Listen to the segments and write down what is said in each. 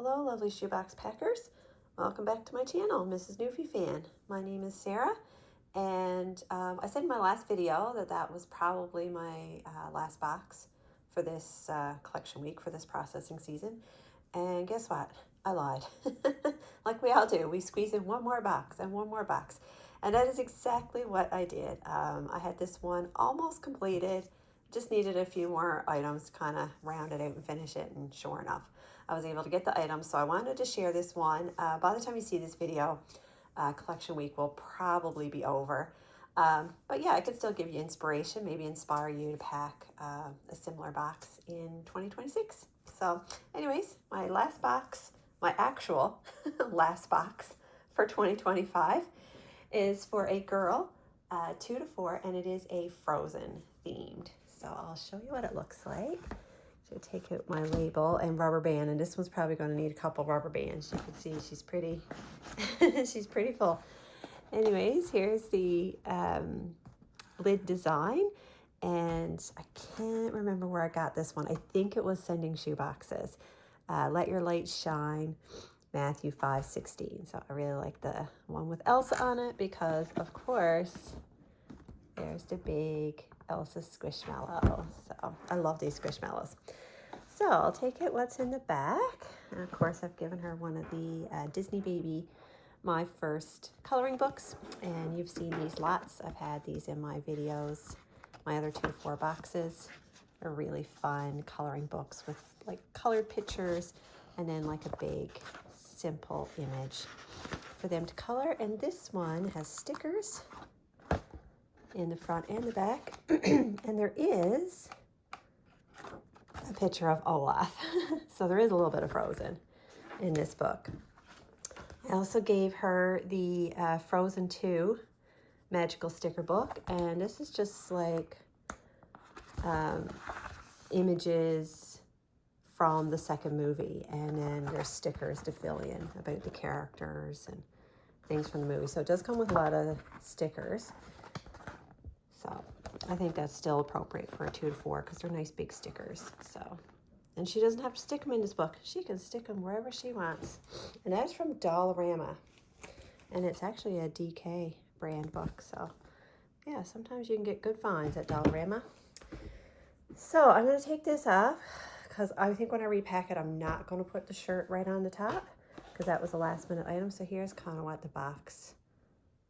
Hello, lovely shoebox packers. Welcome back to my channel, Mrs. Newfie Fan. My name is Sarah, and I said in my last video that that was probably my last box for this collection week, for this processing season. And guess what? I lied. Like we all do. We squeeze in one more box and one more box. And that is exactly what I did. I had this one almost completed. Just needed a few more items, kind of round it out and finish it, and sure enough, I was able to get the items. So I wanted to share this one. By the time you see this video, collection week will probably be over. But yeah, I could still give you inspiration, maybe inspire you to pack a similar box in 2026. So anyways, my last box, my actual last box for 2025 is for a girl, 2 to 4, and it is a Frozen themed. So I'll show you what it looks like. So take out my label and rubber band, and this one's probably going to need a couple rubber bands. You can see she's pretty, she's pretty full. Anyways, here's the lid design, and I can't remember where I got this one. I think it was Sending Shoeboxes. Let Your Light Shine, Matthew 5:16. So I really like the one with Elsa on it because, of course, there's the big Elsa Squishmallow. So I love these Squishmallows. So I'll take it what's in the back. And of course, I've given her one of the Disney Baby, my first coloring books. And you've seen these lots. I've had these in my videos, my other 2 to 4 boxes. They're really fun coloring books with like colored pictures and then like a big simple image for them to color. And this one has stickers in the front and the back. And there is a picture of Olaf. So there is a little bit of Frozen in this book. I also gave her the Frozen 2 magical sticker book. And this is just like images from the second movie. And then there's stickers to fill in about the characters and things from the movie. So it does come with a lot of stickers. So I think that's still appropriate for a 2 to 4 because they're nice big stickers. So, and she doesn't have to stick them in this book. She can stick them wherever she wants. And that's from Dollarama. And it's actually a DK brand book. So yeah, sometimes you can get good finds at Dollarama. So I'm going to take this off because I think when I repack it, I'm not going to put the shirt right on the top because that was a last minute item. So here's kind of what the box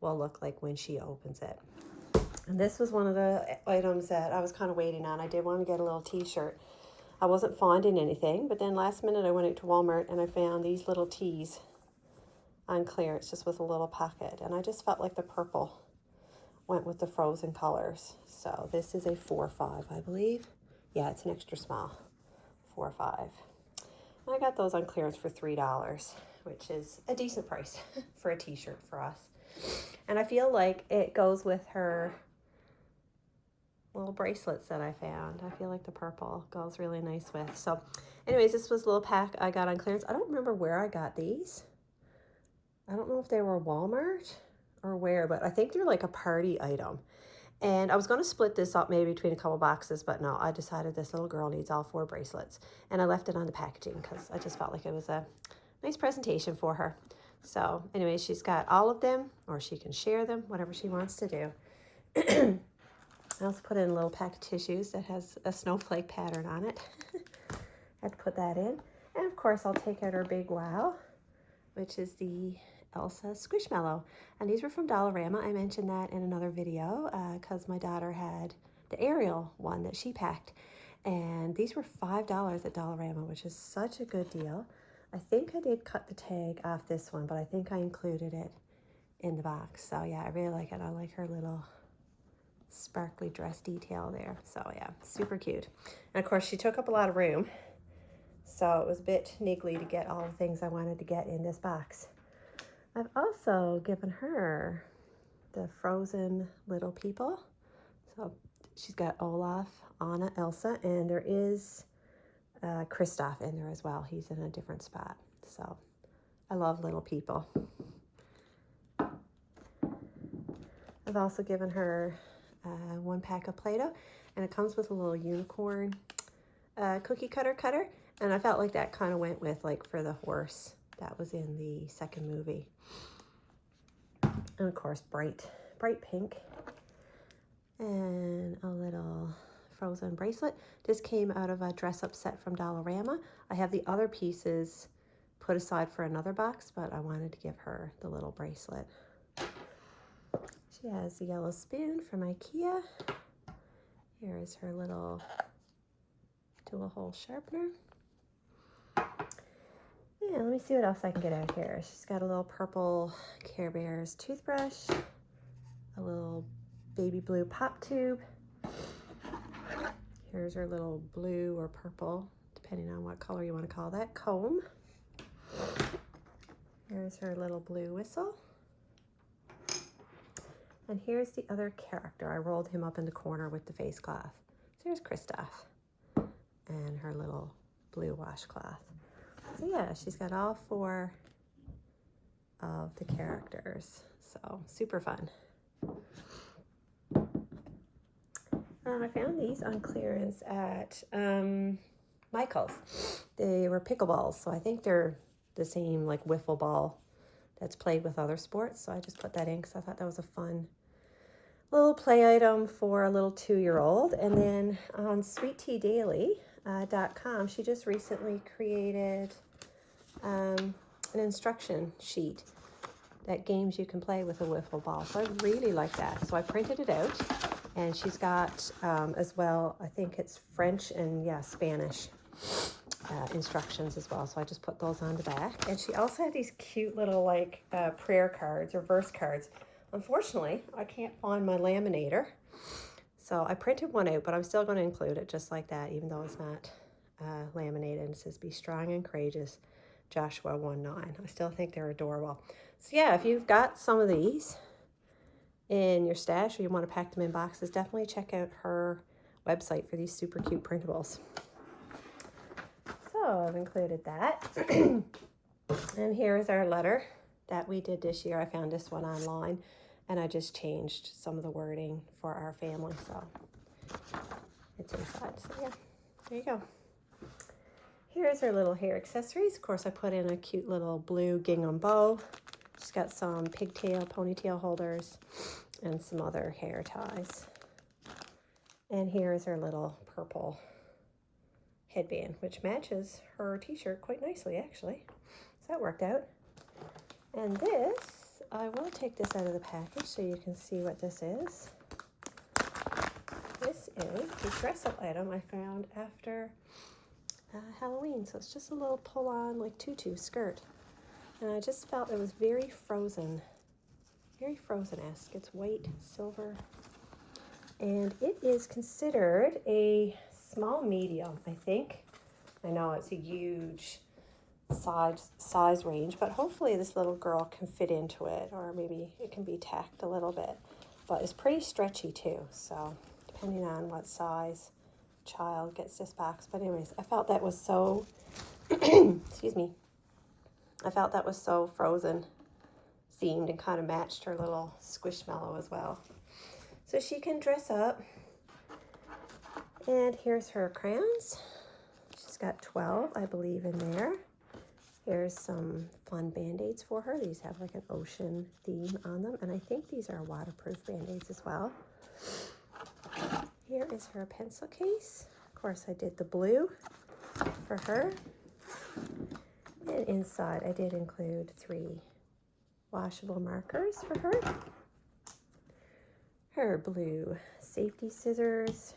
will look like when she opens it. And this was one of the items that I was kind of waiting on. I did want to get a little t-shirt. I wasn't finding anything, but then last minute I went out to Walmart and I found these little tees on clearance just with a little pocket. And I just felt like the purple went with the Frozen colors. So this is a 4-5, I believe. Yeah, it's an extra small, 4-5. And I got those on clearance for $3, which is a decent price for a t-shirt for us. And I feel like it goes with her little bracelets that I found. I feel like the purple goes really nice with. So anyways, this was a little pack I got on clearance. I don't remember where I got these. I don't know if they were Walmart or where, but I think they're like a party item. And I was going to split this up maybe between a couple boxes, but no, I decided this little girl needs all 4 bracelets. And I left it on the packaging because I just felt like it was a nice presentation for her. So anyways, she's got all of them, or she can share them, whatever she wants to do. I also put in a little pack of tissues that has a snowflake pattern on it. I had to put that in. And of course, I'll take out her big wow, which is the Elsa Squishmallow. And these were from Dollarama. I mentioned that in another video because my daughter had the Ariel one that she packed. And these were $5 at Dollarama, which is such a good deal. I think I did cut the tag off this one, but I think I included it in the box. So yeah, I really like it. I like her little sparkly dress detail there. So yeah, super cute. And of course she took up a lot of room, so it was a bit niggly to get all the things I wanted to get in this box. I've also given her the Frozen little people. So she's got Olaf, Anna, Elsa, and there is Kristoff in there as well. He's in a different spot. So I love little people. I've also given her 1 pack of Play-Doh, and it comes with a little unicorn cookie cutter. And I felt like that kind of went with, like, for the horse that was in the second movie. And of course, bright pink. And a little Frozen bracelet. This came out of a dress-up set from Dollarama. I have the other pieces put aside for another box, but I wanted to give her the little bracelet. She has the yellow spoon from IKEA. Here is her little dual hole sharpener. Yeah, let me see what else I can get out here. She's got a little purple Care Bears toothbrush, a little baby blue pop tube. Here's her little blue or purple, depending on what color you want to call that, comb. Here's her little blue whistle. And here's the other character. I rolled him up in the corner with the face cloth. So here's Kristoff and her little blue washcloth. So yeah, she's got all 4 of the characters. So super fun. I found these on clearance at Michael's. They were pickleballs, so I think they're the same like wiffle ball that's played with other sports. So I just put that in because I thought that was a fun little play item for a little 2-year-old. And then on sweetteadaily.com, she just recently created an instruction sheet that games you can play with a wiffle ball. So I really like that. So I printed it out, and she's got as well, I think it's French and Spanish instructions as well. So I just put those on the back. And she also had these cute little like prayer cards or verse cards. Unfortunately, I can't find my laminator. So I printed one out, but I'm still going to include it just like that, even though it's not laminated. And it says, "Be strong and courageous, Joshua 1:9. I still think they're adorable. So yeah, if you've got some of these in your stash or you want to pack them in boxes, definitely check out her website for these super cute printables. So I've included that. And here is our letter that we did this year. I found this one online, and I just changed some of the wording for our family, so it's inside. So yeah, there you go. Here's our little hair accessories. Of course, I put in a cute little blue gingham bow. She's got some pigtail, ponytail holders, and some other hair ties. And here's her little purple headband, which matches her t-shirt quite nicely, actually. So that worked out. And this, I will take this out of the package so you can see what this is. This is the dress-up item I found after Halloween. So it's just a little pull-on, like tutu skirt. And I just felt it was very Frozen, very Frozen-esque. It's white, silver, and it is considered a small medium, I think. I know it's a huge size range, but hopefully this little girl can fit into it, or maybe it can be tacked a little bit. But it's pretty stretchy too, so depending on what size child gets this box. But anyways, I felt that was so excuse me, I felt that was so Frozen themed and kind of matched her little Squishmallow as well. So she can dress up. And here's her crayons. She's got 12, I believe, in there. Here's some fun Band-Aids for her. These have like an ocean theme on them. And I think these are waterproof Band-Aids as well. Here is her pencil case. Of course, I did the blue for her. And inside, I did include 3 washable markers for her. Her blue safety scissors.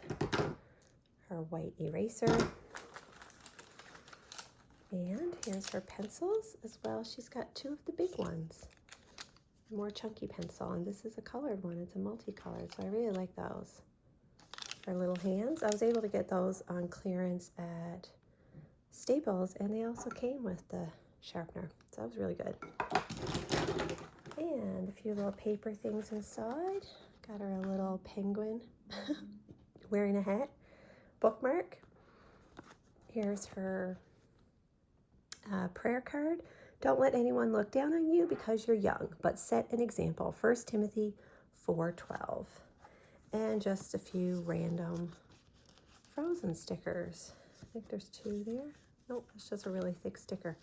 Her white eraser. And here's her pencils as well. She's got 2 of the big ones. More chunky pencil, and this is a colored one. It's a multicolored, so I really like those. Her little hands. I was able to get those on clearance at Staples, and they also came with the sharpener, so that was really good. And a few little paper things inside. Got her a little penguin wearing a hat bookmark. Here's her prayer card. Don't let anyone look down on you because you're young, but set an example. 1 Timothy 4:12. And just a few random Frozen stickers. I think there's 2 there. Nope, it's just a really thick sticker.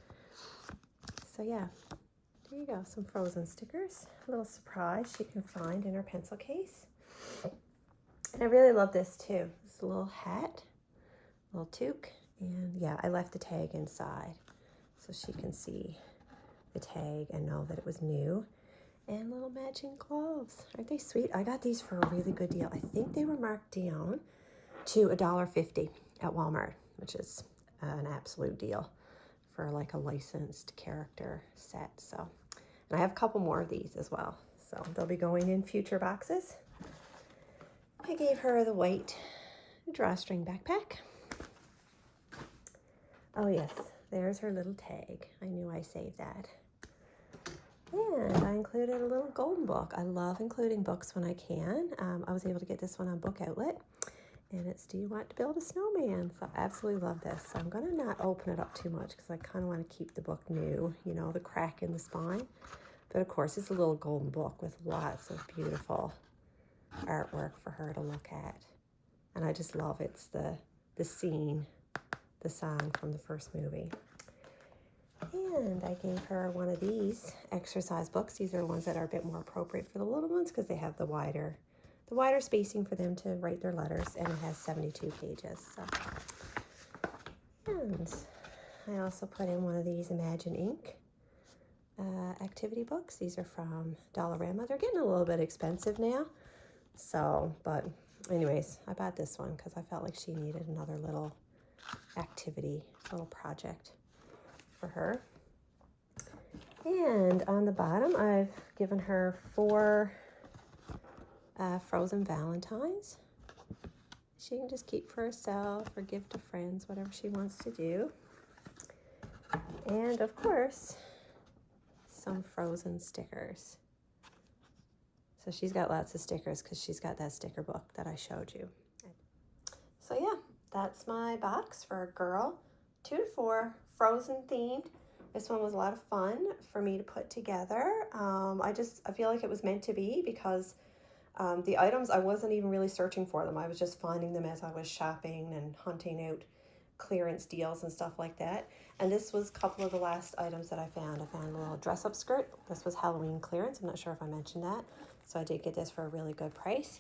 So yeah, there you go, some Frozen stickers. A little surprise she can find in her pencil case. And I really love this too. This little hat, little toque, and yeah, I left the tag inside so she can see the tag and know that it was new. And little matching gloves. Aren't they sweet? I got these for a really good deal. I think they were marked down to $1.50 at Walmart, which is an absolute deal for like a licensed character set. So, and I have a couple more of these as well. So they'll be going in future boxes. I gave her the white drawstring backpack. Oh yes, there's her little tag. I knew I saved that. And I included a little golden book. I love including books when I can. I was able to get this one on Book Outlet. And it's Do You Want to Build a Snowman? So I absolutely love this. So I'm going to not open it up too much because I kind of want to keep the book new. You know, the crack in the spine. But of course, it's a little golden book with lots of beautiful artwork for her to look at. And I just love it's the scene, the song from the first movie. And I gave her one of these exercise books. These are ones that are a bit more appropriate for the little ones because they have the wider spacing for them to write their letters, and it has 72 pages. So. And I also put in one of these Imagine Ink activity books. These are from Dollarama. They're getting a little bit expensive now. So, but anyways, I bought this one because I felt like she needed another little activity, little project for her. And on the bottom, I've given her 4 Frozen Valentines. She can just keep for herself or give to friends, whatever she wants to do. And of course, some Frozen stickers. So she's got lots of stickers because she's got that sticker book that I showed you. So yeah, that's my box for a girl 2 to 4 Frozen themed. This one was a lot of fun for me to put together. I feel like it was meant to be because the items, I wasn't even really searching for them. I was just finding them as I was shopping and hunting out clearance deals and stuff like that. And this was a couple of the last items that I found. I found a little dress-up skirt. This was Halloween clearance. I'm not sure if I mentioned that. So I did get this for a really good price.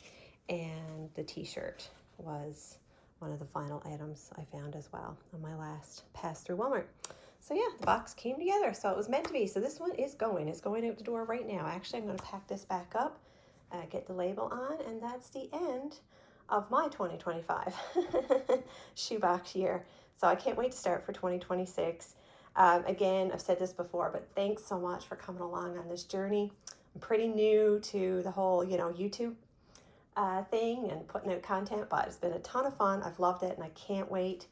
And the t-shirt was one of the final items I found as well on my last pass through Walmart. So yeah, the box came together. So it was meant to be. So this one is going. It's going out the door right now. Actually, I'm going to pack this back up, get the label on, and that's the end of my 2025 shoebox year. So I can't wait to start for 2026. Again, I've said this before, but thanks so much for coming along on this journey. I'm pretty new to the whole, YouTube thing and putting out content, but it's been a ton of fun. I've loved it, and I can't wait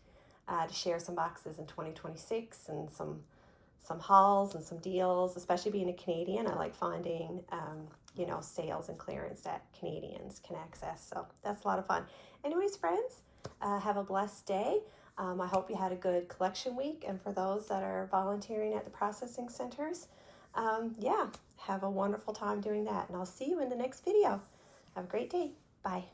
to share some boxes in 2026 and some hauls and some deals. Especially being a Canadian, I like finding sales and clearance that Canadians can access. So that's a lot of fun. Anyways, friends, have a blessed day. I hope you had a good collection week, and for those that are volunteering at the processing centers, have a wonderful time doing that, and I'll see you in the next video. Have a great day. Bye.